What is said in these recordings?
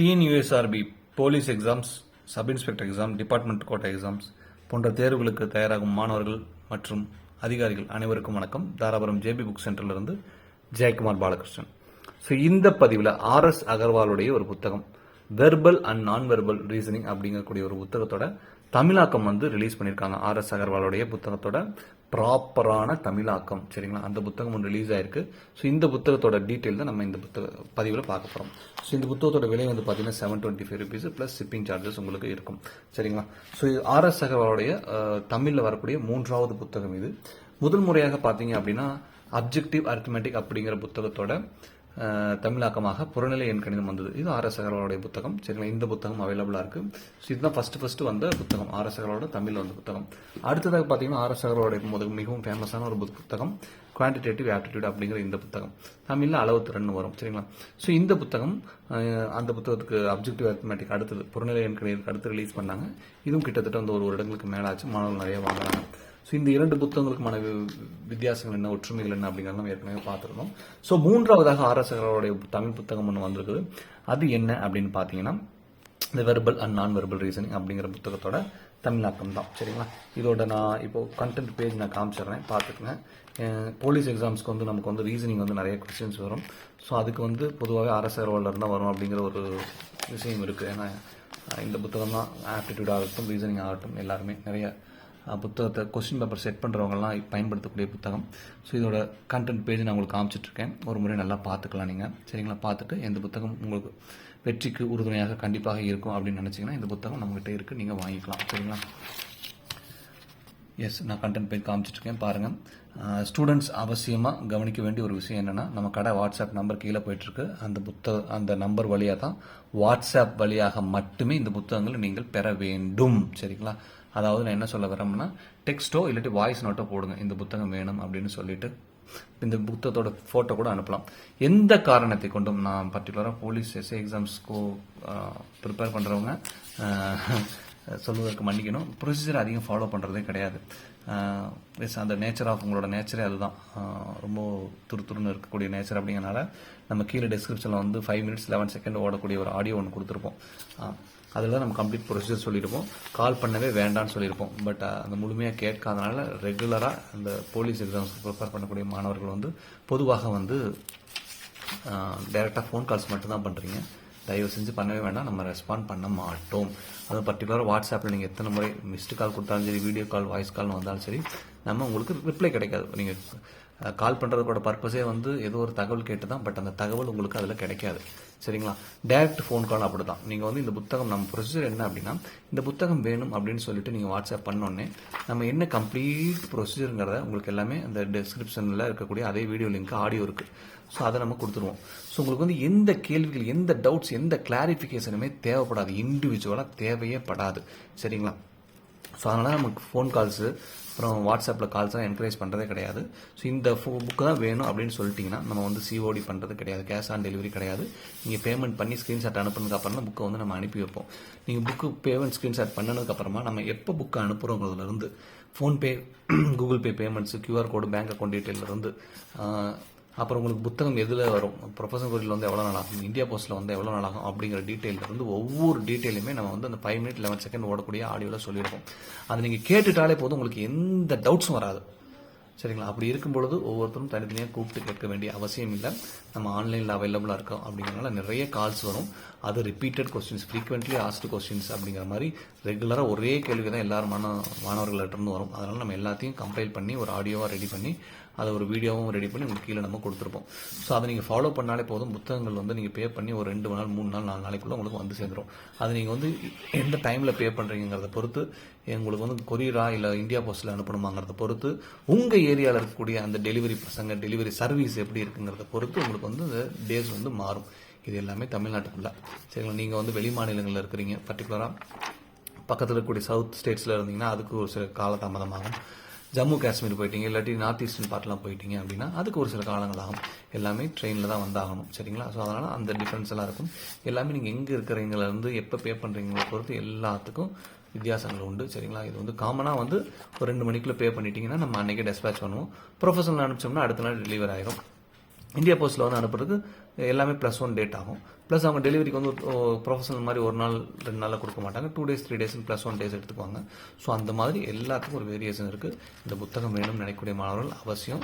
TNUSRB police exams, sub inspector exam, department quota exams போன்ற தேர்வுகளுக்கு தயாராகும் மாணவர்கள் மற்றும் அதிகாரிகள் அனைவருக்கும் வணக்கம். தாராபுரம் ஜேபி புக் சென்டர்லேருந்து ஜெயக்குமார் பாலகிருஷ்ணன். ஸோ இந்த பதிவில் ஆர்எஸ் அகர்வாலுடைய ஒரு புத்தகம் வெர்பல் அண்ட் நான் வெர்பல் ரீசனிங் அப்படிங்கக்கூடிய ஒரு புத்தகத்தோட தமிழாக்கம் ரிலீஸ் பண்ணியிருக்காங்க. ஆர்எஸ் அகர்வாலுடைய புத்தகத்தோட ப்ராப்பரான தமிழாக்கம், சரிங்களா? அந்த புத்தகம் ஒன்று ரிலீஸ் ஆயிருக்கு. ஸோ இந்த புத்தகத்தோட டீட்டெயில் தான் நம்ம இந்த பதிவில் பார்க்க போகிறோம். ஸோ இந்த புத்தகத்தோட விலை பார்த்தீங்கன்னா ₹725 ப்ளஸ் ஷிப்பிங் சார்ஜஸ் உங்களுக்கு இருக்கும், சரிங்களா? ஸோ ஆர்எஸ் அகர்வாலுடைய தமிழில் வரக்கூடிய 3வது புத்தகம் இது. முதல் முறையாக பார்த்தீங்க அப்படின்னா அப்ஜெக்டிவ் அரித்மெட்டிக் அப்படிங்கிற புத்தகத்தோட தமிழாக்கமாக புறநிலை எண் கணிதம் வந்தது. இது ஆர்எஸ் அகர்வாலுடைய புத்தகம், சரிங்களா? இந்த புத்தகம் அவைலபிளாக இருக்கு. ஸோ இதுதான் ஃபர்ஸ்ட் வந்த புத்தகம், ஆர்எஸ் அகர்வாலோட தமிழில் வந்த புத்தகம். அடுத்ததாக பார்த்தீங்கன்னா ஆர்எஸ் அகர்வாலுடைய மிகவும் ஃபேமஸான ஒரு புத்தகம் குவான்டிடேட்டிவ் ஆப்டிடியூட் அப்படிங்கிற இந்த புத்தகம் தமிழில் அளவு திறன் வரும், சரிங்களா? ஸோ இந்த புத்தகம் அந்த புத்தகத்துக்கு அப்ஜெக்டிவ் அரித்மெட்டிக் அடுத்தது புறநிலை எண் கணிதத்துக்கு அடுத்து ரிலீஸ் பண்ணாங்க. இதுவும் கிட்டத்தட்ட ஒரு வருடங்களுக்கு மேலாச்சு, மாணவர்கள் நிறைய வாங்குறாங்க. ஸோ இந்த 2 புத்தகங்களுக்குமான வித்தியாசங்கள் என்ன, ஒற்றுமைகள் என்ன அப்படிங்கிறத நம்ம ஏற்கனவே பார்த்துருந்தோம். ஸோ 3வதாக ஆர்எஸ் அகர்வாலுடைய தமிழ் புத்தகம் ஒன்று வந்திருக்குது. அது என்ன அப்படின்னு பார்த்தீங்கன்னா இந்த வெர்பல் அண்ட் நான் வெர்பல் ரீசனிங் அப்படிங்கிற புத்தகத்தோட தமிழாக்கம் தான், சரிங்களா? இதோட நான் இப்போ கண்டென்ட் பேஜ் நான் காமிச்சிடுறேன், பார்த்துக்குங்க. போலீஸ் எக்ஸாம்ஸ்க்கு நமக்கு ரீசனிங் நிறைய கொஸ்டின்ஸ் வரும். ஸோ அதுக்கு பொதுவாகவே ஆர்எஸ் அகர்வாலில் இருந்தால் வரும் அப்படிங்கிற ஒரு விஷயம் இருக்குது. ஏன்னா இந்த புத்தகம் தான் ஆப்டிடியூட் ஆகட்டும், ரீசனிங் ஆகட்டும், எல்லாருமே நிறைய புத்தகத்தை கொஸ்டின் பேப்பர் செட் பண்ணுறவங்கலாம் பயன்படுத்தக்கூடிய புத்தகம். ஸோ இதோட கண்டென்ட் பேஜ் நான் உங்களுக்கு காமிச்சிட்ருக்கேன், ஒரு முறை நல்லா பார்த்துக்கலாம் நீங்கள், சரிங்களா? பார்த்துட்டு எந்த புத்தகம் உங்களுக்கு வெற்றிக்கு உறுதுணையாக கண்டிப்பாக இருக்கும் அப்படின்னு நினச்சிங்கன்னா இந்த புத்தகம் நம்மகிட்ட இருக்குது, நீங்கள் வாங்கிக்கலாம், சரிங்களா? எஸ், நான் கண்டென்ட் பேஜ் காமிச்சிட்ருக்கேன், பாருங்கள். ஸ்டூடெண்ட்ஸ் அவசியமாக கவனிக்க வேண்டிய ஒரு விஷயம் என்னென்னா, நம்ம கடை வாட்ஸ்அப் நம்பர் கீழே போயிட்டுருக்கு. அந்த நம்பர் வழியாக தான், வாட்ஸ்அப் வழியாக மட்டுமே இந்த புத்தகங்களை நீங்கள் பெற வேண்டும், சரிங்களா? அதாவது நான் என்ன சொல்ல வரேன்னா, டெக்ஸ்ட்டோ இல்லாட்டி வாய்ஸ் நோட்டோ போடுங்க, இந்த புத்தகம் வேணும் அப்படின்னு சொல்லிட்டு இந்த புத்தகத்தோட ஃபோட்டோ கூட அனுப்பலாம். எந்த காரணத்தை கொண்டும், நான் பர்டிகுலராக போலீஸ் எஸ்ஐ எக்ஸாம்ஸ்க்கு ப்ரிப்பேர் பண்ணுறவங்க சொல்வதற்கு மன்னிக்கணும், ப்ரொசீஜர் அதிகம் ஃபாலோ பண்ணுறதே கிடையாது. அந்த நேச்சர் ஆஃப் உங்களோட நேச்சரே அதுதான், ரொம்ப துருத்துருன்னு இருக்கக்கூடிய நேச்சர். அப்படிங்கிறனால நம்ம கீழே டிஸ்கிரிப்ஷனில் 5 minutes 11 seconds ஓடக்கூடிய ஒரு ஆடியோ ஒன்று கொடுத்துருப்போம். அதில் தான் நம்ம கம்ப்ளீட் ப்ரொசீஜர் சொல்லியிருப்போம், கால் பண்ணவே வேண்டான்னு சொல்லியிருப்போம். பட் அந்த முழுமையாக கேட்காதனால ரெகுலராக அந்த போலீஸ் எக்ஸாம்ஸ்க்கு ப்ரிப்பேர் பண்ணக்கூடிய மாணவர்கள் பொதுவாக டைரெக்டாக ஃபோன் கால்ஸ் மட்டும்தான் பண்ணுறீங்க. தயவு செஞ்சு பண்ணவே வேண்டாம், நம்ம ரெஸ்பாண்ட் பண்ண மாட்டோம். அது பர்டிகுலராக வாட்ஸ்அப்பில் நீங்கள் எத்தனை முறை மிஸ்டு கால் கொடுத்தாலும் சரி, வீடியோ கால், வாய்ஸ் கால் வந்தாலும் சரி, நம்ம உங்களுக்கு ரிப்ளை கிடைக்காது. நீங்கள் கால் பண்ணுறதுக்கோட பர்பஸே ஏதோ ஒரு தகவல் கேட்டு தான், பட் அந்த தகவல் உங்களுக்கு அதில் கிடைக்காது, சரிங்களா? டைரக்ட் ஃபோன் கால் அப்படி தான். நீங்கள் இந்த புத்தகம், நம்ம ப்ரொசீஜர் என்ன அப்படின்னா, இந்த புத்தகம் வேணும் அப்படின்னு சொல்லிட்டு நீங்கள் வாட்ஸ்அப் பண்ணோன்னே நம்ம என்ன கம்ப்ளீட் ப்ரொசீஜருங்கிறத உங்களுக்கு எல்லாமே அந்த டிஸ்கிரிப்ஷனில் இருக்கக்கூடிய அதே வீடியோ லிங்க், ஆடியோ இருக்குது. ஸோ அதை நம்ம கொடுத்துருவோம். ஸோ உங்களுக்கு எந்த கேள்விகள், எந்த டவுட்ஸ், எந்த கிளாரிஃபிகேஷனுமே தேவைப்படாது, இண்டிவிஜுவலாக தேவையே படாது, சரிங்களா? ஸோ அதனால் நமக்கு ஃபோன் கால்ஸு, அப்புறம் வாட்ஸ்அப்பில் கால்ஸ்லாம் என்கரேஜ் பண்ணுறதே கிடையாது. ஸோ இந்த புக்கு தான் வேணும் அப்படின்னு சொல்லிட்டிங்கன்னா நம்ம சிஓடி பண்ணுறது கிடையாது, கேஷ் ஆன் டெலிவரி கிடையாது. நீங்கள் பேமெண்ட் பண்ணி ஸ்க்ரீன்ஷாட் அனுப்புனதுக்கு அப்புறம் தான் புக்கை நம்ம அனுப்பி வைப்போம். நீங்கள் புக்கு பேமெண்ட் ஸ்க்ரீன்ஷாட் பண்ணதுக்கப்புறமா நம்ம எப்போ புக்கை அனுப்புகிறோங்கிறதுலேருந்து, PhonePe, Google pay payments, QR code, bank account டீட்டெயிலிருந்து, அப்புறம் உங்களுக்கு புத்தகம் எதில் வரும், ப்ரொஃபஷனல் கொரியரில் எவ்வளோ நாள் ஆகும், இந்தியா போஸ்ட்டில் எவ்வளோ நாள் ஆகும் அப்படிங்கிற டீட்டெயிலிருந்து ஒவ்வொரு டீட்டெயிலுமே நம்ம அந்த 5 minutes 11 seconds ஓடக்கூடிய ஆடியோவில் சொல்லியிருக்கோம். அதை நீங்கள் கேட்டுட்டாலே போதும், உங்களுக்கு எந்த டவுட்ஸும் வராது, சரிங்களா? அப்படி இருக்கும் பொழுது ஒவ்வொருத்தரும் தனித்தனியாக கூப்பிட்டு கேட்க வேண்டிய அவசியம் இல்லை. நம்ம ஆன்லைனில் அவைலபிளாக இருக்கோம் அப்படிங்கிறனால நிறைய கால்ஸ் வரும். அது repeated questions, frequently asked questions அப்படிங்கிற மாதிரி ரெகுலராக ஒரே கேள்வி தான் எல்லாரும் மாணவர்கள்ட்ட வரும். அதனால் நம்ம எல்லாத்தையும் கம்பைல் பண்ணி ஒரு ஆடியோவாக ரெடி பண்ணி அதை ஒரு வீடியோவும் ரெடி பண்ணி உங்களுக்கு கீழே நம்ம கொடுத்துருப்போம். ஸோ அதை நீங்கள் ஃபாலோ பண்ணாலே போதும், புத்தகங்கள் நீங்கள் பே பண்ணி ஒரு 2 நாள் 3 நாள் 4 நாளைக்குள்ளே உங்களுக்கு சேர்ந்துடும். அது நீங்கள் எந்த டைமில் பே பண்ணுறீங்கிறத பொறுத்து, உங்களுக்கு கொரியரா இல்லை இந்தியா போஸ்ட்டில் அனுப்பணுமாங்கிறத பொறுத்து, உங்கள் ஏரியாவில் இருக்கக்கூடிய அந்த டெலிவரி பசங்க, டெலிவரி சர்வீஸ் எப்படி இருக்குங்கிறத பொறுத்து உங்களுக்கு டேஸ் மாறும். இது எல்லாமே தமிழ்நாட்டுக்குள்ளே, சரிங்களா? நீங்கள் வெளி மாநிலங்களில் இருக்கிறீங்க, பர்டிகுலராக பக்கத்தில் இருக்கக்கூடிய சவுத் ஸ்டேட்ஸில் இருந்தீங்கன்னா அதுக்கு ஒரு சில காலதாமதமாகும். ஜம்மு காஷ்மீர் போயிட்டீங்க, இல்லாட்டி நார்த் ஈஸ்டர்ன் பார்ட்லாம் போயிட்டீங்க அப்படின்னா அதுக்கு ஒரு சில காலங்கள் ஆகும். எல்லாமே ட்ரெயினில் தான் வந்தாகணும், சரிங்களா? ஸோ அதனால் அந்த டிஃப்ரென்ஸ் எல்லாம் இருக்கும். எல்லாமே நீங்கள் எங்கே இருக்கிறீங்களேருந்து எப்போ பே பண்ணுறீங்களோ பொறுத்து எல்லாத்துக்கும் வித்தியாசங்கள் உண்டு, சரிங்களா? இது காமனாக ஒரு 2 மணிக்குள்ளே பே பண்ணிட்டீங்கன்னா நம்ம அன்றைக்கே டெஸ்பேச் பண்ணுவோம். ப்ரொஃபஷனல் அனுப்பிச்சோம்னா அடுத்த நாள் டெலிவர் ஆயிரும். இந்தியா போஸ்ட்டில் வந்து அனுப்புறதுக்கு எல்லாமே +1 டேட் ஆகும். ப்ளஸ் அவங்க டெலிவரிக்கு வந்து ப்ரொஃபஷனல் மாதிரி ஒரு நாள் 2 நாளில் கொடுக்க மாட்டாங்க. 2 days 3 days +1 days எடுத்துக்குவாங்க. ஸோ அந்த மாதிரி எல்லாத்துக்கும் ஒரு வேரியேஷன் இருக்குது. இந்த புத்தகம் வேணும்னு நினைக்கக்கூடிய மாணவர்கள் அவசியம்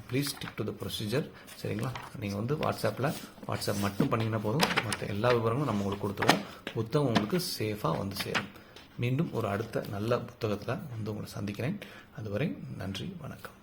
please stick to the procedure. சரிங்களா? நீங்கள் வந்து வாட்ஸ்அப் மட்டும் பண்ணிங்கன்னா போதும், மற்ற எல்லா விவரங்களும் நம்ம உங்களுக்கு கொடுத்துருவோம். புத்தகம் உங்களுக்கு சேஃபாக வந்து சேரும். மீண்டும் ஒரு அடுத்த நல்ல புத்தகத்தில் வந்து உங்களை சந்திக்கிறேன். அதுவரை நன்றி, வணக்கம்.